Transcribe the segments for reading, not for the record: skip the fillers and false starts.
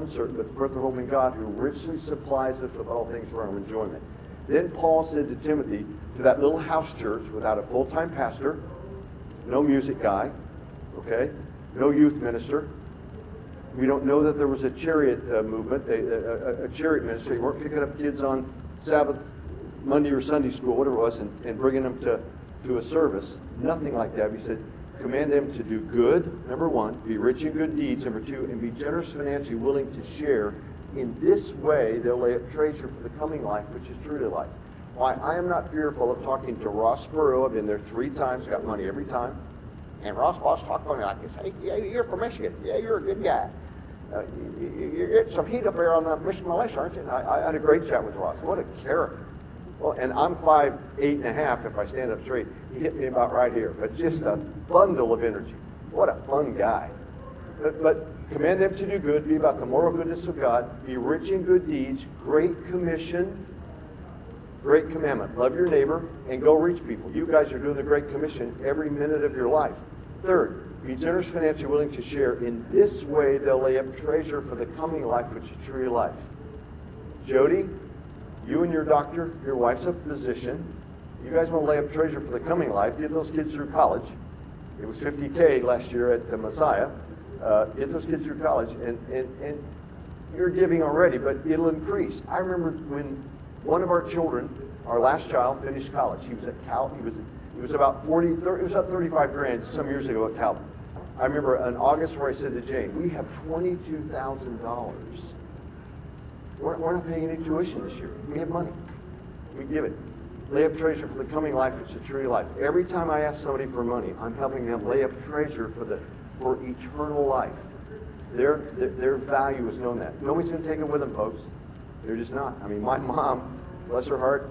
uncertain, but the birth of hope in God, who richly supplies us with all things for our enjoyment. Then Paul said to Timothy, to that little house church without a full-time pastor, no music guy, okay, no youth minister. We don't know that there was a chariot movement, a chariot ministry. They weren't picking up kids on Sabbath, Monday or Sunday school, whatever it was, and bringing them to a service. Nothing like that. He said, command them to do good, number one, be rich in good deeds, number two, and be generous financially, willing to share. In this way, they'll lay up treasure for the coming life, which is truly life. Why, I am not fearful of talking to Ross Perot. I've been there 3 times, got money every time. And Ross Boss talked to me like this. Hey, yeah, you're from Michigan. Yeah, you're a good guy. You're getting some heat up there on Michigan Militia, aren't you? And I had a great chat with Ross. What a character. Well, and I'm 5'8.5" if I stand up straight. He hit me about right here. But just a bundle of energy. What a fun guy. But command them to do good, be about the moral goodness of God, be rich in good deeds, great commission, great commandment. Love your neighbor and go reach people. You guys are doing the Great Commission every minute of your life. Third, be generous financially, willing to share. In this way, they'll lay up treasure for the coming life, which is true life. Jody, you and your doctor, your wife's a physician. You guys want to lay up treasure for the coming life. Get those kids through college. It was $50K last year at Messiah. Get those kids through college, and you're giving already, but it'll increase. I remember when one of our children, our last child, finished college. He was at Cal. He was about 35 grand some years ago at Calvin. I remember in August where I said to Jane, we have $22,000. We're not paying any tuition this year. We have money. We give it. Lay up treasure for the coming life, which is true life. Every time I ask somebody for money, I'm helping them lay up treasure for eternal life. Their value is known that. Nobody's going to take it with them, folks. They're just not. I mean, my mom, bless her heart,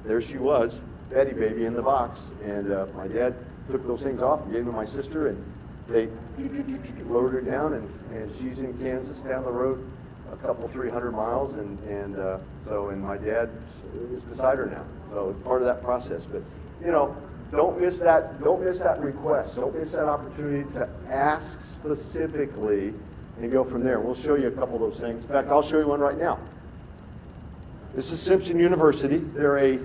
there she was, Betty baby in the box, and my dad took those things off and gave them to my sister, and they lowered her down, and she's in Kansas down the road a couple 300 miles, and my dad is beside her now. So it's part of that process. But you know, don't miss that request. Don't miss that opportunity to ask specifically and go from there. We'll show you a couple of those things. In fact, I'll show you one right now. This is Simpson University. They're a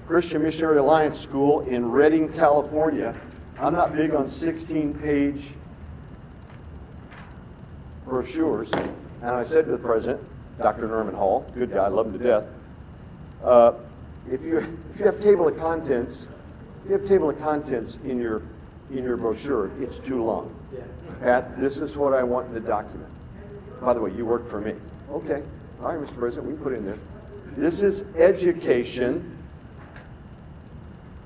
Christian Missionary Alliance school in Redding, California. I'm not big on 16-page brochures. And I said to the president, Dr. Norman Hall, good guy, love him to death, if you have table of contents, in your brochure, it's too long. Pat, this is what I want in the document. By the way, you work for me. Okay. All right, Mr. President, we can put it in there. This is education.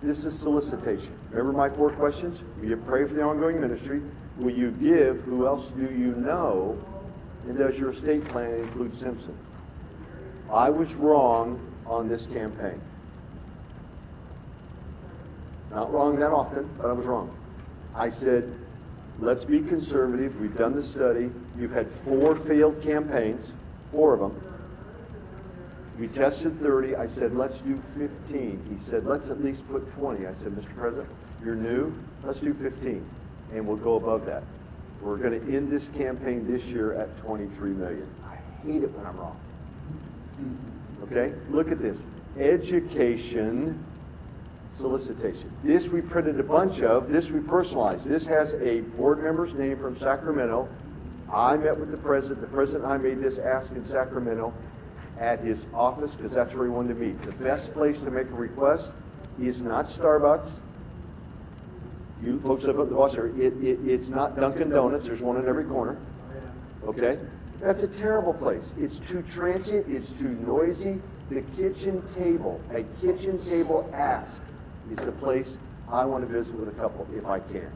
This is solicitation. Remember my 4 questions? Will you pray for the ongoing ministry? Will you give? Who else do you know? And does your estate plan include Simpson? I was wrong on this campaign. Not wrong that often, but I was wrong. I said, let's be conservative. We've done the study. You've had 4 failed campaigns, 4 of them. We tested 30. I said, let's do 15. He said, let's at least put 20. I said, Mr. President, you're new. Let's do 15, and we'll go above that. We're going to end this campaign this year at $23 million. I hate it when I'm wrong. Okay? Look at this. Education, solicitation. This we printed a bunch of. This we personalized. This has a board member's name from Sacramento. I met with the president. The president and I made this ask in Sacramento at his office because that's where he wanted to meet. The best place to make a request is not Starbucks. You folks live up the boss area. It's not Dunkin' Donuts. There's one in every corner. Okay? That's a terrible place. It's too transient. It's too noisy. The kitchen table, a kitchen table ask, is the place I want to visit with a couple if I can.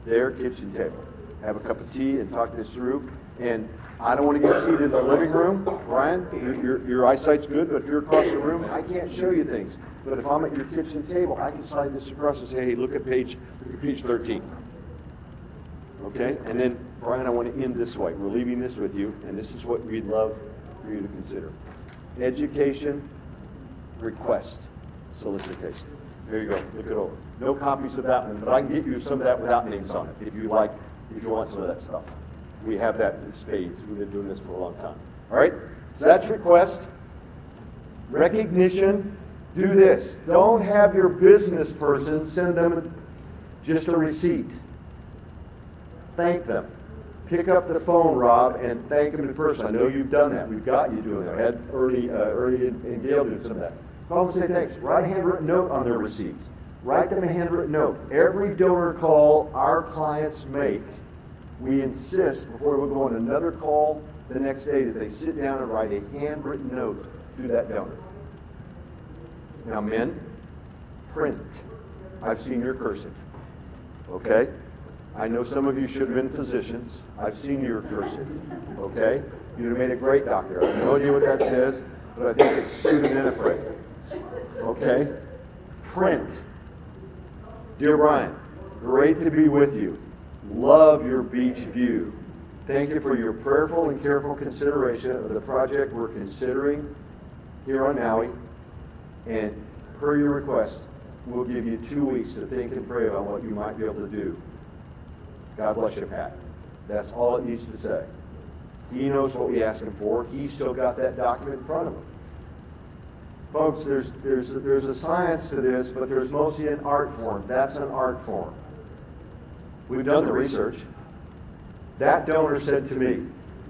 Their kitchen table. Have a cup of tea and talk this through. And I don't want to get seated in the living room. Brian, your eyesight's good, but if you're across the room, I can't show you things. But if I'm at your kitchen table, I can slide this across and say, hey, look at page 13. Okay? And then, Brian, I want to end this way. We're leaving this with you, and this is what we'd love for you to consider. Education, request, solicitation. There you go. Look it over. No copies of that one, but I can get you some of that without names on it if you want some of that stuff. We have that in spades. We've been doing this for a long time. All right? So that's request. Recognition. Do this. Don't have your business person send them just a receipt. Thank them. Pick up the phone, Rob, and thank them in person. I know you've done that. We've got you doing that. I had Ernie and Gail doing some of that. Call them and say thanks. Write a handwritten note on their receipt. Write them a handwritten note. Every donor call our clients make, we insist before we go on another call the next day that they sit down and write a handwritten note to that donor. Now, men, print. I've seen your cursive. Okay? I know some of you should have been physicians. I've seen your cursive. Okay? You'd have made a great doctor. I have no idea what that says, but I think it's pseudomenophrine. Okay? Print. Dear Brian, great to be with you. Love your beach view. Thank you for your prayerful and careful consideration of the project we're considering here on Maui. And per your request, we'll give you 2 weeks to think and pray about what you might be able to do. God bless you, Pat. That's all it needs to say. He knows what we ask him for. He's still got that document in front of him. Folks, there's a science to this, but there's mostly an art form. That's an art form. We've done the research. That donor said to me,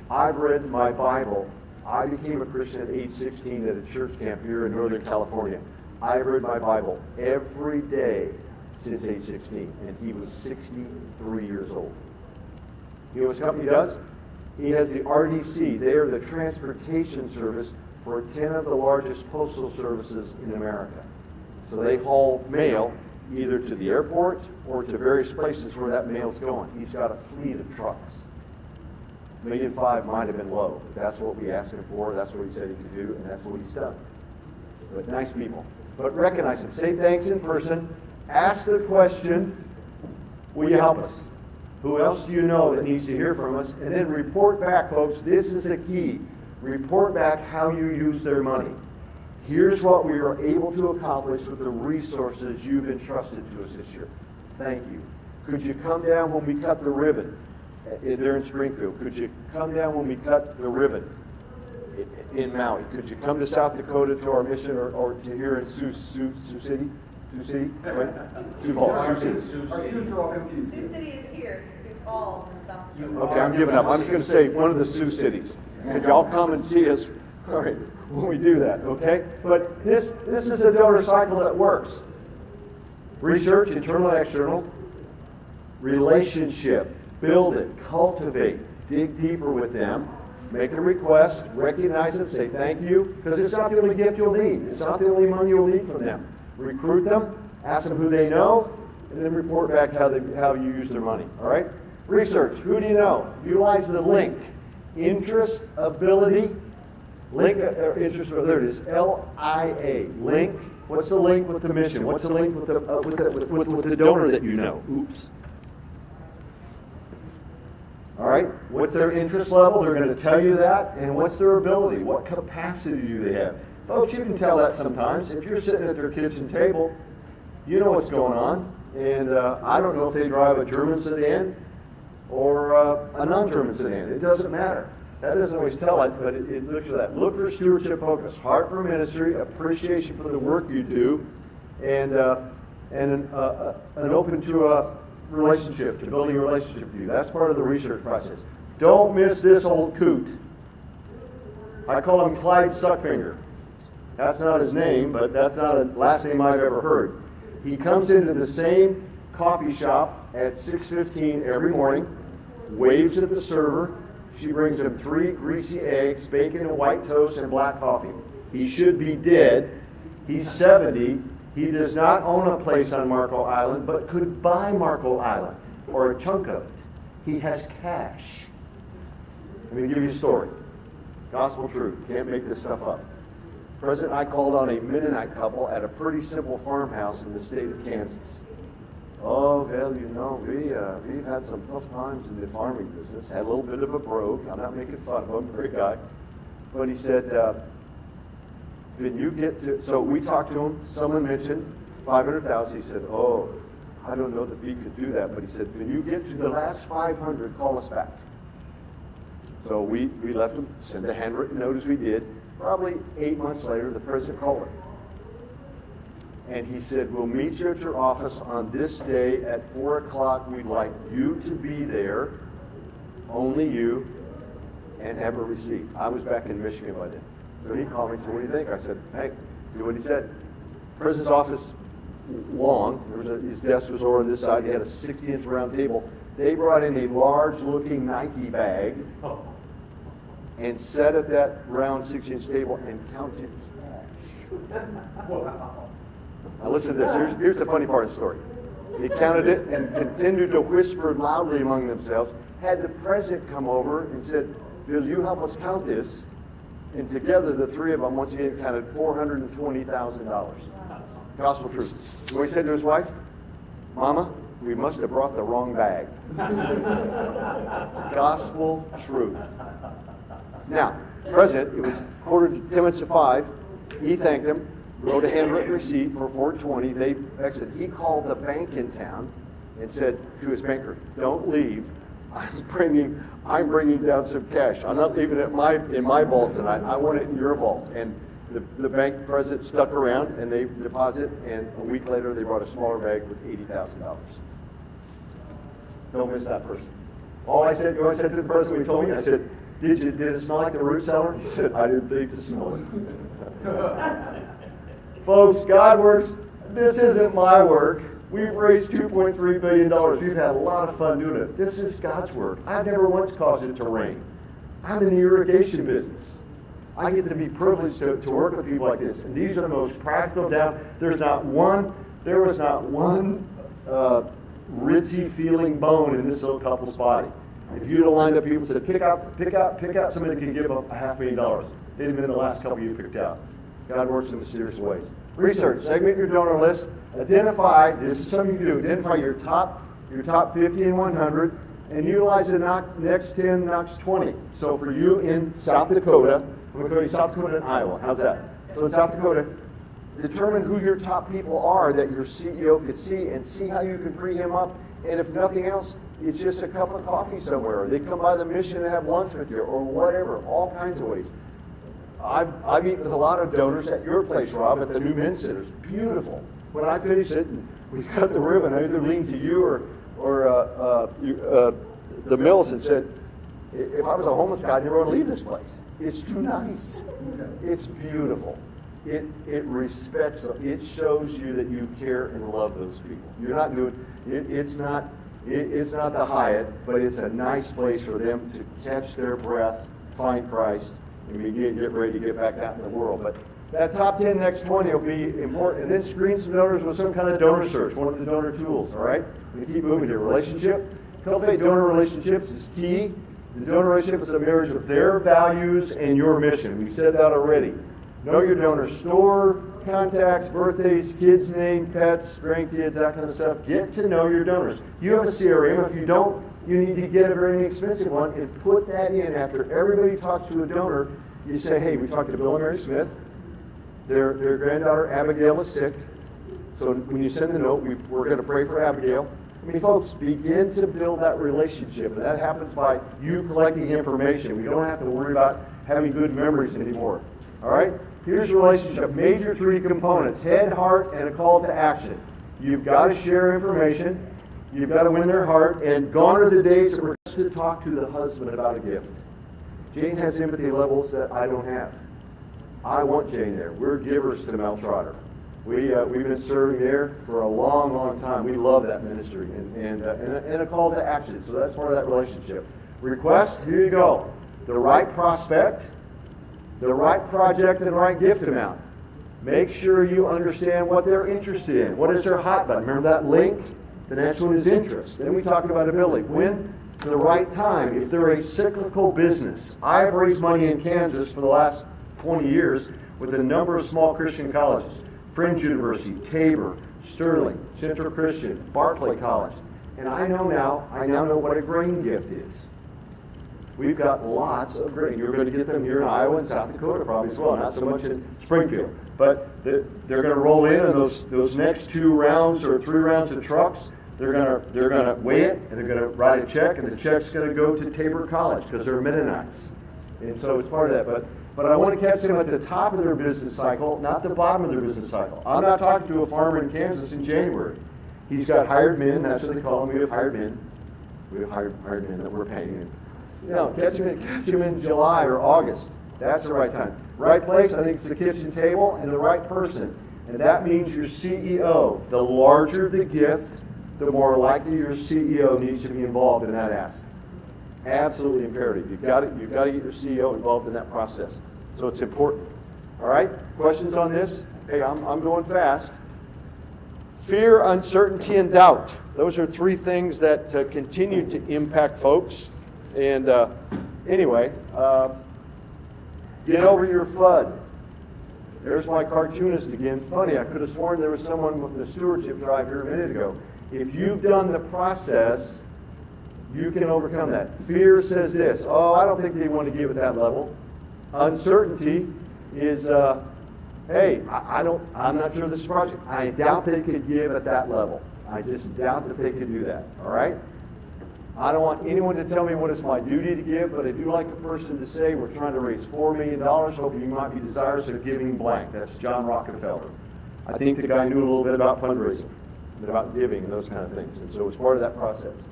I've read my Bible. I became a Christian at age 16 at a church camp here in Northern California. I've read my Bible every day since age 16, and he was 63 years old. You know what his company does? He has the RDC. They are the transportation service for 10 of the largest postal services in America. So they haul mail either to the airport or to various places where that mail's going. He's got a fleet of trucks. $1.5 million might have been low, but that's what we asked him for, that's what he said he could do, and that's what he's done. But nice people. But recognize them. Say thanks in person. Ask the question, will you help us? Who else do you know that needs to hear from us? And then report back, folks. This is a key. Report back how you use their money. Here's what we are able to accomplish with the resources you've entrusted to us this year. Thank you. Could you come down when we cut the ribbon? There in Springfield. Could you come down when we cut the ribbon in Maui? Could you come to South Dakota to our mission or to here in Sioux City? Sioux City? Right? Sioux Falls. Sioux City. Sioux City is here. Sioux Falls and South Dakota. Okay, I'm giving up. I'm just going to say one of the Sioux cities. Could y'all come and see us? All right, when we do that, okay? But this is a donor cycle that works. Research, internal and external. Relationship. Build it. Cultivate. Dig deeper with them. Make a request. Recognize them. Say thank you. Because it's not the only gift you'll need. It's not the only money you'll need from them. Recruit them. Ask them who they know. And then report back how you use their money. All right? Research. Who do you know? Utilize the link. Interest, ability. Link, interest, there it is. LIA. Link. What's the link with the mission? What's the link with the donor that you know? Oops. All right, what's their interest level? They're going to tell you that. And what's their ability? What capacity do they have? Folks, you can tell that sometimes. If you're sitting at their kitchen table, you know what's going on. And I don't know if they drive a German sedan or a non-German sedan. It doesn't matter. That doesn't always tell it, but it looks for that. Look for stewardship focus, heart for ministry, appreciation for the work you do, and an open to a relationship, to building a relationship with you. That's part of the research process. Don't miss this old coot. I call him Clyde Suckfinger. That's not his name, but that's not a last name I've ever heard. He comes into the same coffee shop at 6:15 every morning, waves at the server. She brings him 3 greasy eggs, bacon and white toast, and black coffee. He should be dead. He's 70. He does not own a place on Marco Island, but could buy Marco Island, or a chunk of it. He has cash. Let me give you a story. Gospel truth. Can't make this stuff up. President and I called on a Mennonite couple at a pretty simple farmhouse in the state of Kansas. Oh, well, you know, we've had some tough times in the farming business. Had a little bit of a brogue. I'm not making fun of him. Great guy. But he said, when you get to, so we talked to him. Someone mentioned $500,000. He said, oh, I don't know that we could do that. But he said, when you get to the last 500, call us back. So we left him, sent a handwritten note as we did. Probably 8 months later, the president called him. And he said, we'll meet you at your office on this day at 4 o'clock. We'd like you to be there, only you, and have a receipt. I was back in Michigan by then. So he called me and said, what do you think? I said, hey, do what he said. President's office, long. His desk was over on this side. He had a 60-inch round table. They brought in a large-looking Nike bag and sat at that round 60-inch table and counted cash. Now listen to this. Here's the funny part of the story. They counted it and continued to whisper loudly among themselves. Had the president come over and said, Bill, you help us count this. And together, the three of them, once again, counted $420,000. Gospel truth. You know what he said to his wife? Mama, we must have brought the wrong bag. Gospel truth. Now, president, it was 4:10 He thanked him, wrote a handwritten receipt for $420. They exited. He called the bank in town and said to his banker, don't leave. I'm bringing down some cash. I'm not leaving it in my vault tonight. I want it in your vault. And the bank president stuck around and they deposited, and a week later they brought a smaller bag with $80,000. Don't miss that person. All I said, you know what I said to the president when he told me? I said, did it smell like the root cellar? He said, I didn't think to smell it. Folks, God works. This isn't my work. We've raised $2.3 billion. We've had a lot of fun doing it. This is God's work. I've never once caused it to rain. I'm in the irrigation business. I get to be privileged to work with people like this. And these are the most practical down. There was not one ritzy feeling bone in this little couple's body. If you'd have lined up people and said, pick out somebody that can give up $500,000, they'd have been the last couple you picked out. God works in mysterious ways. Research, segment your donor list, identify, this is something you can do, identify your top 50 and 100, and utilize the next 10, next 20. So for you in South Dakota, I'm going to go to South Dakota and Iowa. How's that? So in South Dakota, determine who your top people are that your CEO could see and see how you can free him up. And if nothing else, it's just a cup of coffee somewhere. Or they come by the mission and have lunch with you or whatever, all kinds of ways. I've eaten with a lot of donors at your place, Rob, at the New Men's Center. It's beautiful. When I finish it, we cut the ribbon. I either leaned to you or the Mills and said, if I was a homeless guy, I'd never want to leave this place. It's too nice. It's beautiful. It respects them. It shows you that you care and love those people. You're not doing it's not the Hyatt, but it's a nice place for them to catch their breath, find Christ, and get ready to get back out in the world. But that top 10, next 20 will be important. And then screen some donors with some kind of donor search, one of the donor tools, all right? We keep moving here. Relationship. Cultivate donor relationships is key. The donor relationship is a marriage of their values and your mission. We've said that already. Know your donor store, contacts, birthdays, kids' name, pets, grandkids, that kind of stuff. Get to know your donors. You have a CRM. If you don't, you need to get a very inexpensive one and put that in after everybody talks to a donor. You say, hey, we talked to Bill and Mary Smith. Their granddaughter Abigail is sick. So when you send the note, we're going to pray for Abigail. I mean, folks, begin to build that relationship. And that happens by you collecting information. We don't have to worry about having good memories anymore. All right? Here's your relationship. Major 3 components: head, heart, and a call to action. You've got to share information. You've got to win their heart. And gone are the days that we're just to talk to the husband about a gift. Jane has empathy levels that I don't have. I want Jane there. We're givers to Mel Trotter. We've been serving there for a long, long time. We love that ministry and a call to action. So that's part of that relationship. Request, here you go. The right prospect, the right project, and the right gift amount. Make sure you understand what they're interested in. What is their hot button? Remember that link? The next one is interest. Then we talk about ability. When? The right time. If they're a cyclical business. I've raised money in Kansas for the last 20 years with a number of small Christian colleges. Fringe University, Tabor, Sterling, Central Christian, Barclay College. And I now know what a grain gift is. We've got lots of grain. You're going to get them here in Iowa and South Dakota probably as well, not so much in Springfield. But they're going to roll in those next 2 rounds or 3 rounds of trucks. They're gonna weigh it, and they're gonna write a check, and the check's gonna go to Tabor College because they're Mennonites. And so it's part of that. But I want to catch them at the top of their business cycle, not the bottom of their business cycle. I'm not talking to a farmer in Kansas in January. He's got hired men, that's what they call them. We have hired men. We have hired men that we're paying. Catch them in July or August. That's the right time. Right place, I think it's the kitchen table and the right person. And that means your CEO. The larger the gift, the more likely your CEO needs to be involved in that ask. Absolutely imperative. You've got to get your CEO involved in that process. So it's important. All right? Questions on this? Hey, I'm going fast. Fear, uncertainty, and doubt. Those are three things that continue to impact folks. And anyway, get over your FUD. There's my cartoonist again. Funny, I could have sworn there was someone with the stewardship drive here a minute ago. If you've done the process, you can overcome that. Fear says this, I don't think they want to give at that level. Uncertainty is, hey, I'm not sure this project. I doubt they could give at that level. I just doubt that they could do that, all right? I don't want anyone to tell me what is my duty to give, but I do like a person to say, we're trying to raise $4 million, hoping you might be desirous of giving blank. That's John Rockefeller. I think the guy knew a little bit about fundraising and about giving and those kind of things, and so it's part of that process.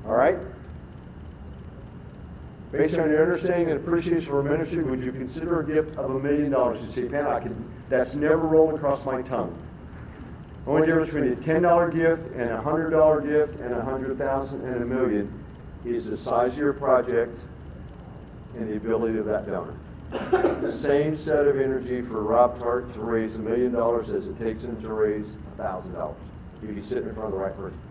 All right? Based on your understanding and appreciation for ministry, would you consider a gift of $1 million? You say, man, that's never rolled across my tongue. The only difference between a $10 gift and a $100 gift and $100,000 and $1 million is the size of your project and the ability of that donor. Same set of energy for Rob Tart to raise $1 million as it takes him to raise $1,000 if he's sitting in front of the right person.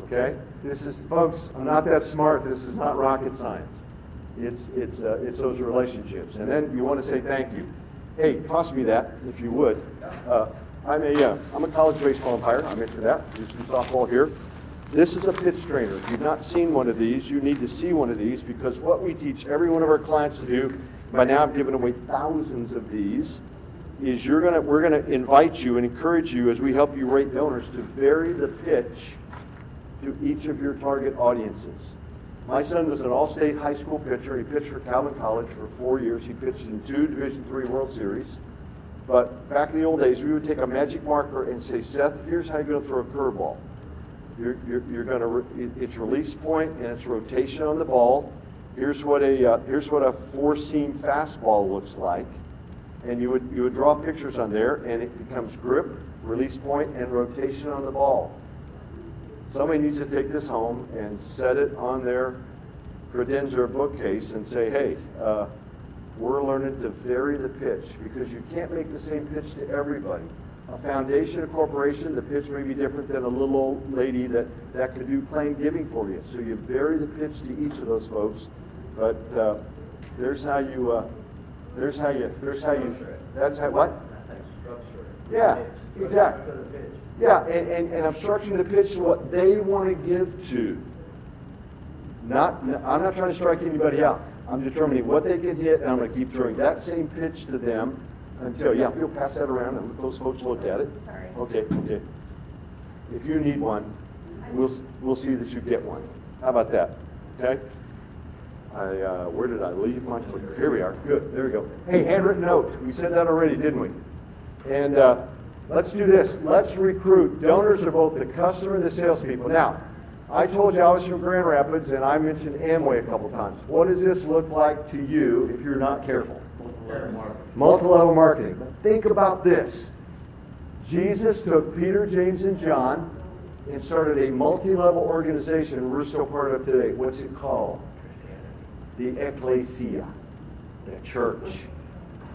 Okay? This is, folks, I'm not that smart. This is not rocket science. It's those relationships. And then you want to say thank you. Hey, toss me that, if you would. I'm a college baseball umpire. I mentioned that. There's some softball here. This is a pitch trainer. If you've not seen one of these, you need to see one of these, because what we teach every one of our clients to do, by now I've given away thousands of these, is we're going to invite you and encourage you as we help you rate donors to vary the pitch to each of your target audiences. My son was an all-state high school pitcher. He pitched for Calvin College for 4 years. He pitched in 2 Division III World Series. But back in the old days, we would take a magic marker and say, Seth, here's how you're going to throw a curveball. You're going to it's release point and it's rotation on the ball. Here's what a four-seam fastball looks like, and you would draw pictures on there, and it becomes grip, release point, and rotation on the ball. Somebody needs to take this home and set it on their credenza bookcase and say, hey, we're learning to vary the pitch, because you can't make the same pitch to everybody. A foundation, a corporation, the pitch may be different than a little old lady that could do plain giving for you. So you vary the pitch to each of those folks. But that's how what? Yeah, exactly. Yeah, and I'm structuring the pitch to what they want to give to. I'm not trying to strike anybody out. I'm determining what they can hit, and I'm going to keep throwing that same pitch to them until, if you'll pass that around and let those folks look at it. Sorry. Okay. If you need one, we'll see that you get one. How about that? Okay? Where did I leave my clicker? Here we are. Good. There we go. Hey, handwritten note. We said that already, didn't we? And let's do this. Let's recruit. Donors are both the customer and the salespeople. Now, I told you I was from Grand Rapids, and I mentioned Amway a couple times. What does this look like to you if you're not careful? Multi-level marketing. But think about this. Jesus took Peter, James, and John and started a multi-level organization we're still part of today. What's it called? The Ecclesia, the church.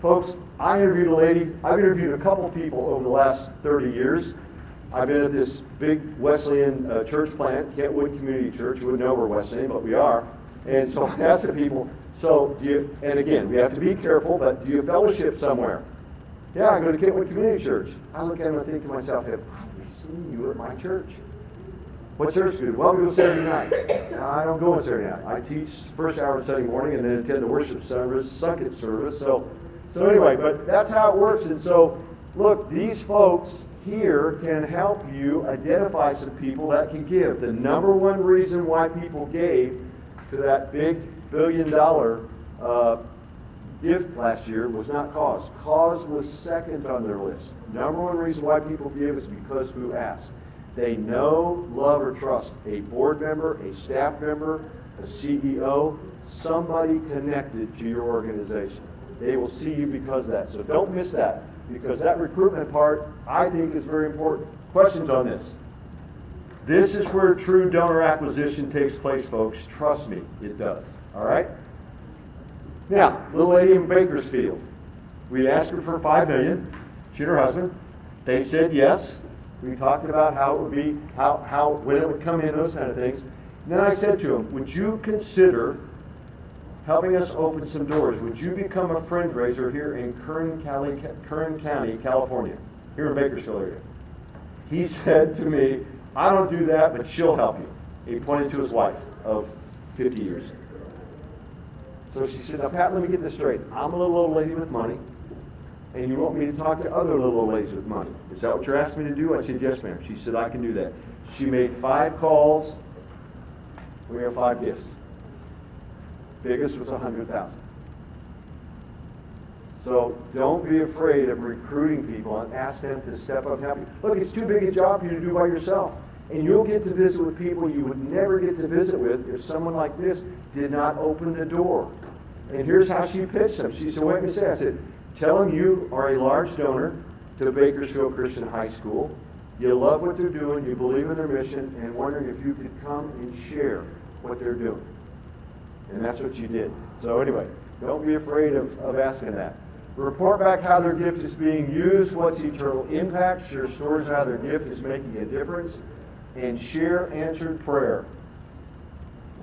Folks, I interviewed a lady. I've interviewed a couple people over the last 30 years. I've been at this big Wesleyan church plant, Kentwood Community Church. You wouldn't know we're Wesleyan, but we are. And so I asked the people, and again, we have to be careful, but do you fellowship somewhere? Yeah, I go to Kentwood Community Church. I look at them and think to myself, have I seen you at my church? What church do you do? Well, we go Saturday night. I don't go on Saturday night. I teach first hour of Sunday morning and then attend the worship service, second service. So anyway, but that's how it works. And so look, these folks here can help you identify some people that can give. The number one reason why people gave to that big $1 billion gift last year was not cause. Cause was second on their list. Number one reason why people give is because who asked. They know, love, or trust a board member, a staff member, a CEO, somebody connected to your organization. They will see you because of that. So don't miss that, because that recruitment part, I think, is very important. Questions on this? This is where true donor acquisition takes place, folks. Trust me, it does. All right? Now, little lady in Bakersfield. We asked her for $5 million. She and her husband. They said yes. We talked about how it would be, when it would come in, those kind of things. And then I said to him, would you consider helping us open some doors? Would you become a fundraiser here in Kern County, California, here in Bakersfield area? He said to me, I don't do that, but she'll help you. He pointed to his wife of 50 years. So she said, now Pat, let me get this straight. I'm a little old lady with money, and you want me to talk to other little old ladies with money. Is that what you're asking me to do? I said, yes, ma'am. She said, I can do that. She made 5 calls. We have 5 gifts. Biggest was $100,000. So don't be afraid of recruiting people and ask them to step up and help you. Look, it's too big a job for you to do by yourself. And you'll get to visit with people you would never get to visit with if someone like this did not open the door. And here's how she pitched them. She said, wait a minute, I said, tell them you are a large donor to Bakersfield Christian High School. You love what they're doing, you believe in their mission, and wondering if you could come and share what they're doing. And that's what you did. So anyway, don't be afraid of asking that. Report back how their gift is being used, what's eternal impact, share stories of how their gift is making a difference, and share answered prayer.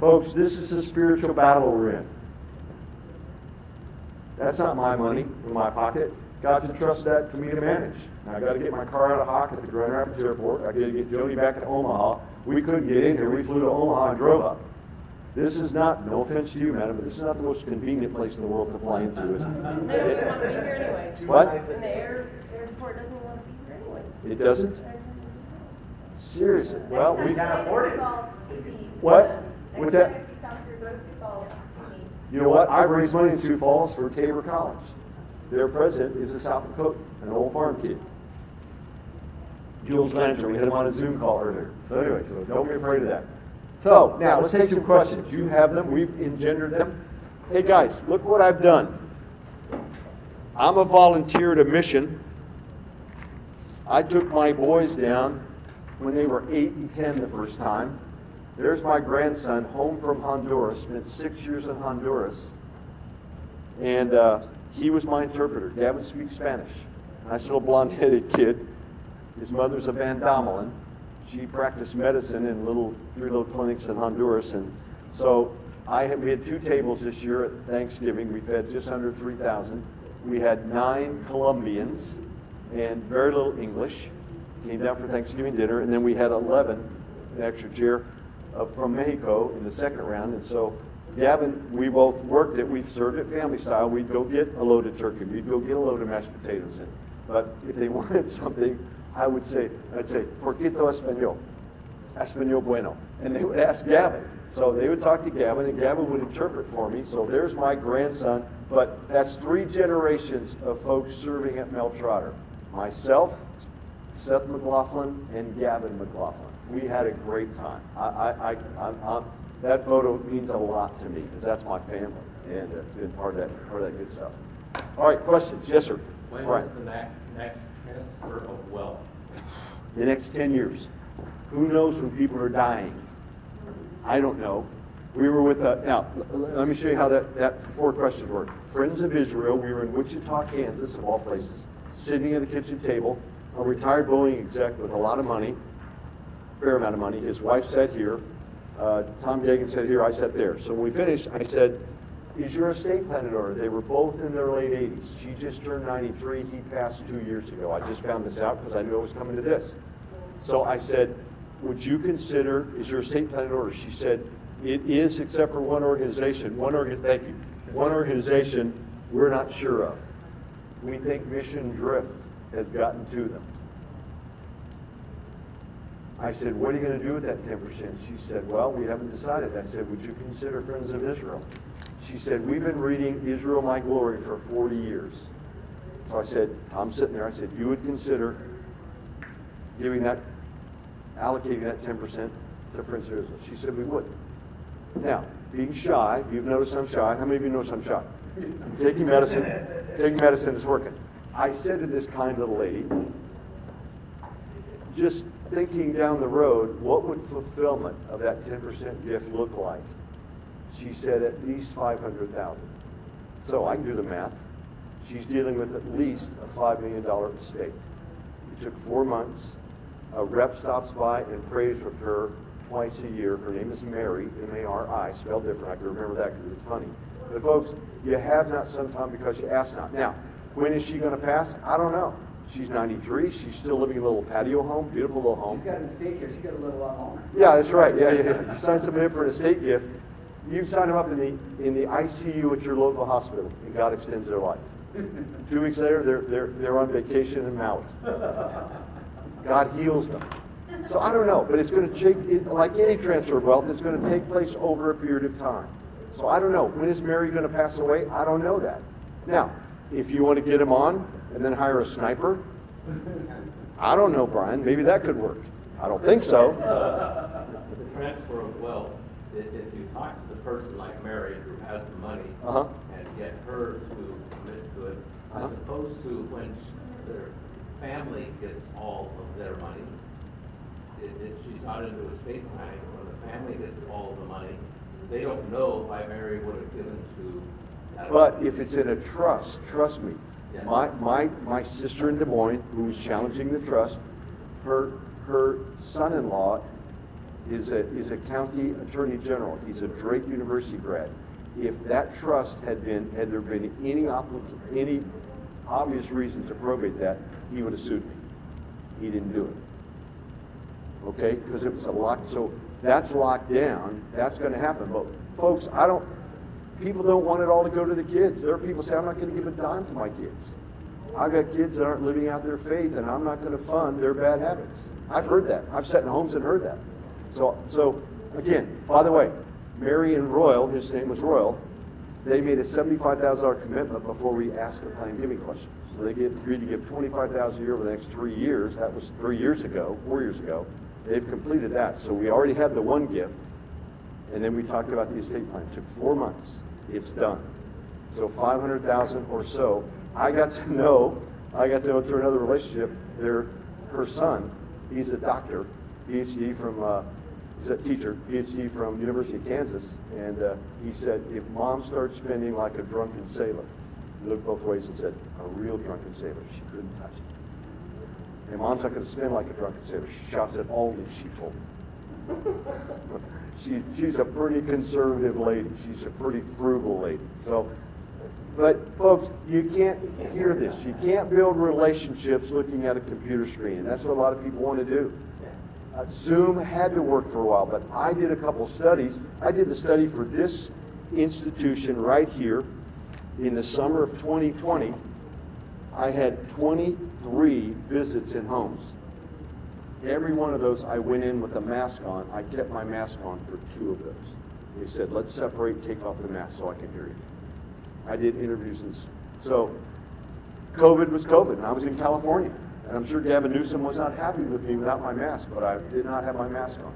Folks, this is a spiritual battle we're in. That's not my money in my pocket. God's entrusted that to me to manage. Now, I got to get my car out of Hawk at the Grand Rapids Airport. I got to get Jody back to Omaha. We couldn't get in here. We flew to Omaha and drove up. This is not, no offense to you, madam, but this is not the most convenient place in the world to fly into, is it? They don't want to be here anyway. What? And the airport doesn't want to be here anyway. It doesn't? Seriously? Well, we can't afford it. What? What's that? You know what? I've raised money in Sioux Falls for Tabor College. Their president is a South Dakota, an old farm kid. Jules Blanchard, we had him on a Zoom call earlier. So anyway, so don't be afraid of that. So now let's take some questions. You have them, we've engendered them. Hey guys, look what I've done. I'm a volunteer at a mission. I took my boys down when they were 8 and 10 the first time. There's my grandson home from Honduras, spent 6 years in Honduras. And he was my interpreter. Gavin speaks Spanish. Nice little blonde-headed kid. His mother's a Van Domelin. She practiced medicine in 3 little clinics in Honduras. And so we had 2 tables this year at Thanksgiving. We fed just under 3,000. We had 9 Colombians and very little English. Came down for Thanksgiving dinner. And then we had 11, an extra chair, from Mexico in the second round. And so Gavin, we both worked it. We served it family style. We'd go get a load of turkey. We'd go get a load of mashed potatoes in. But if they wanted something, I'd say, Porquito Español, Español bueno. And they would ask Gavin. So they would talk to Gavin, and Gavin would interpret for me. So there's my grandson. But that's 3 generations of folks serving at Mel Trotter. Myself, Seth McLaughlin, and Gavin McLaughlin. We had a great time. That photo means a lot to me because that's my family, and it's been part of that good stuff. All right, questions? Yes, sir. When is the next transfer of wealth? The next 10 years. Who knows when people are dying? I don't know. We were with, now, let me show you how that 4 questions work. Friends of Israel, we were in Wichita, Kansas, of all places, sitting at the kitchen table, a retired Boeing exec with a lot of money, fair amount of money. His wife sat here. Tom Gagan sat here. I sat there. So when we finished, I said, is your estate plan in order? They were both in their late 80s. She just turned 93. He passed 2 years ago. I just found this out because I knew I was coming to this. So I said, would you consider, is your estate plan in order? She said, it is, except for one organization. Thank you. One organization we're not sure of. We think Mission Drift has gotten to them. I said, what are you going to do with that 10%? She said, well, we haven't decided. I said, would you consider Friends of Israel? She said, we've been reading Israel My Glory for 40 years. So I said, I'm sitting there, I said, you would consider giving that, allocating that 10% to Friends of Israel? She said, we would. Now, being shy, you've noticed I'm shy. How many of you notice I'm shy? Taking medicine is working. I said to this kind little lady, just thinking down the road, what would fulfillment of that 10% gift look like? She said at least $500,000. So I can do the math. She's dealing with at least a $5 million estate. It took 4 months. A rep stops by and prays with her twice a year. Her name is Mary, M-A-R-I, spelled different. I can remember that because it's funny. But folks, you have not sometime because you ask not. Now, when is she going to pass? I don't know. She's 93. She's still living in a little patio home, beautiful little home. She's got an estate here. She's got a little home. Yeah, that's right. Yeah. You sign somebody up for an estate gift. You sign them up in the ICU at your local hospital, and God extends their life. 2 weeks later, they're on vacation in Maui. God heals them. So I don't know, but it's going to take, like any transfer of wealth, it's going to take place over a period of time. So I don't know. When is Mary going to pass away? I don't know that. Now, if you want to get him on and then hire a sniper, I don't know, Brian. Maybe that could work. I don't think so. The transfer of wealth, if you talk to the person like Mary who has the money and get her to commit to it, as opposed to when their family gets all of their money, she's not into estate planning. When the family gets all of the money, they don't know why Mary would have given to that. But if it's in a trust me, Yeah. my sister in Des Moines, who's challenging the trust, her son-in-law is a county attorney general. He's a Drake University grad. If that trust had there been any obvious reason to probate that, he would have sued me. He didn't do it. Okay, because it was a lock. So that's locked down. That's going to happen. But folks, people don't want it all to go to the kids. There are people say, I'm not going to give a dime to my kids. I've got kids that aren't living out their faith, and I'm not going to fund their bad habits. I've heard that. I've sat in homes and heard that. So again, by the way, Mary and Royal, his name was Royal, they made a $75,000 commitment before we asked the plan giving question. So they agreed to give $25,000 a year over the next 3 years. That was 4 years ago. They've completed that. So we already had the one gift, and then we talked about the estate plan. It took 4 months. It's done. So $500,000 or so. I got to know through another relationship, her son, he's a doctor, PhD from, he's a teacher, PhD from University of Kansas, and he said, if mom starts spending like a drunken sailor, he looked both ways and said, a real drunken sailor, she couldn't touch it. And mom's not going to spend like a drunken sailor. She shops at Aldi, she told me. She's a pretty conservative lady. She's a pretty frugal lady. So, but folks, you can't hear this. You can't build relationships looking at a computer screen. And that's what a lot of people want to do. Zoom had to work for a while, but I did a couple studies. I did the study for this institution right here in the summer of 2020. I had 23 visits in homes. Every one of those, I went in with a mask on. I kept my mask on for 2 of those. They said, let's separate, take off the mask so I can hear you. I did interviews. So COVID was COVID, and I was in California. And I'm sure Gavin Newsom was not happy with me without my mask, but I did not have my mask on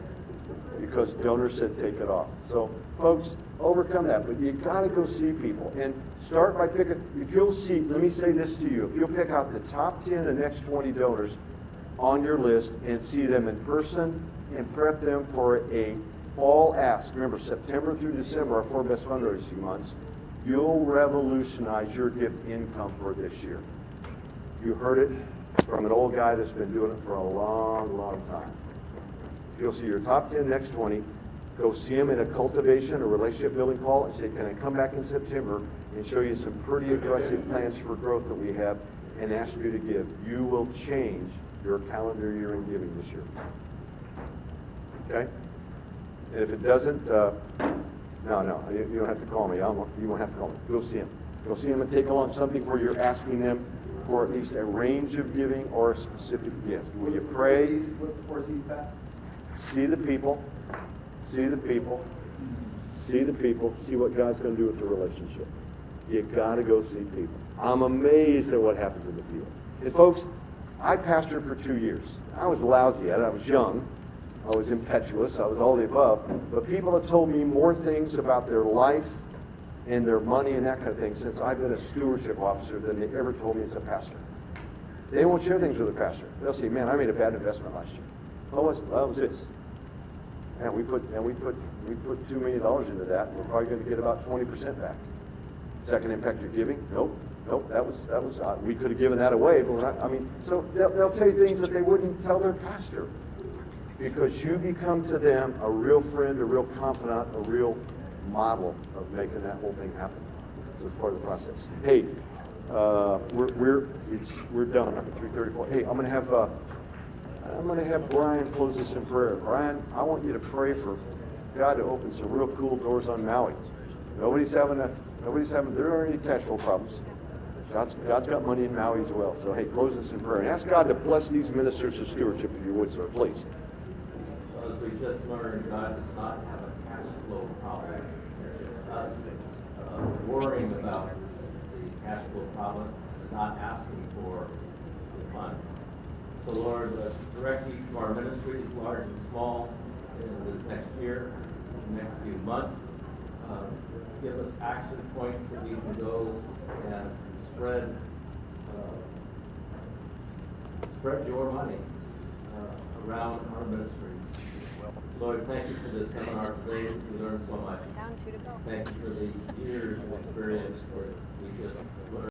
because donors said take it off. So folks, overcome that, but you gotta go see people and start by picking, if you'll see, let me say this to you, if you'll pick out the top 10 and next 20 donors on your list and see them in person and prep them for a fall ask. Remember, September through December are 4 best fundraising months. You'll revolutionize your gift income for this year. You heard it from an old guy that's been doing it for a long, long time. If you'll see your top 10, next 20, go see them in a cultivation or relationship building call and say, can I come back in September and show you some pretty aggressive plans for growth that we have and ask you to give. You will change your calendar year in giving this year. Okay? And if it doesn't, no, you don't have to call me. You won't have to call me. Go see him. Go see him and take along something where you're asking them for at least a range of giving or a specific gift. Will you pray? What's the 4 C's, Pat? See the people. See the people. See the people. See what God's going to do with the relationship. You got to go see people. I'm amazed at what happens in the field. And folks, I pastored for 2 years. I was lousy at it. I was young. I was impetuous. I was all the above. But people have told me more things about their life and their money and that kind of thing since I've been a stewardship officer than they ever told me as a pastor. They won't share things with a pastor. They'll say, man, I made a bad investment last year. What was this? And we put $2 million into that, and we're probably going to get about 20% back. Is that going to impact your giving? Nope. That was we could have given that away, but we're not, so they'll tell you things that they wouldn't tell their pastor, because you become to them a real friend, a real confidant, a real model of making that whole thing happen. So it's part of the process. Hey, we're done. I'm at 3:34. Hey, I'm gonna have Brian close us in prayer. Brian, I want you to pray for God to open some real cool doors on Maui. There aren't any cash flow problems. God's got money in Maui as well. So hey, close us in prayer and ask God to bless these ministers of stewardship, if you would, sir, please. As we just learned, God does not have a cash flow problem. It's us worrying about the cash flow problem, not asking for the funds. So Lord, direct each of our ministries, large and small, in this next year, the next few months. Give us action points that we can go and spread your money around our ministries. Lord, thank you for the seminar today. We learned so much. Thank you for the years of experience that we just learned.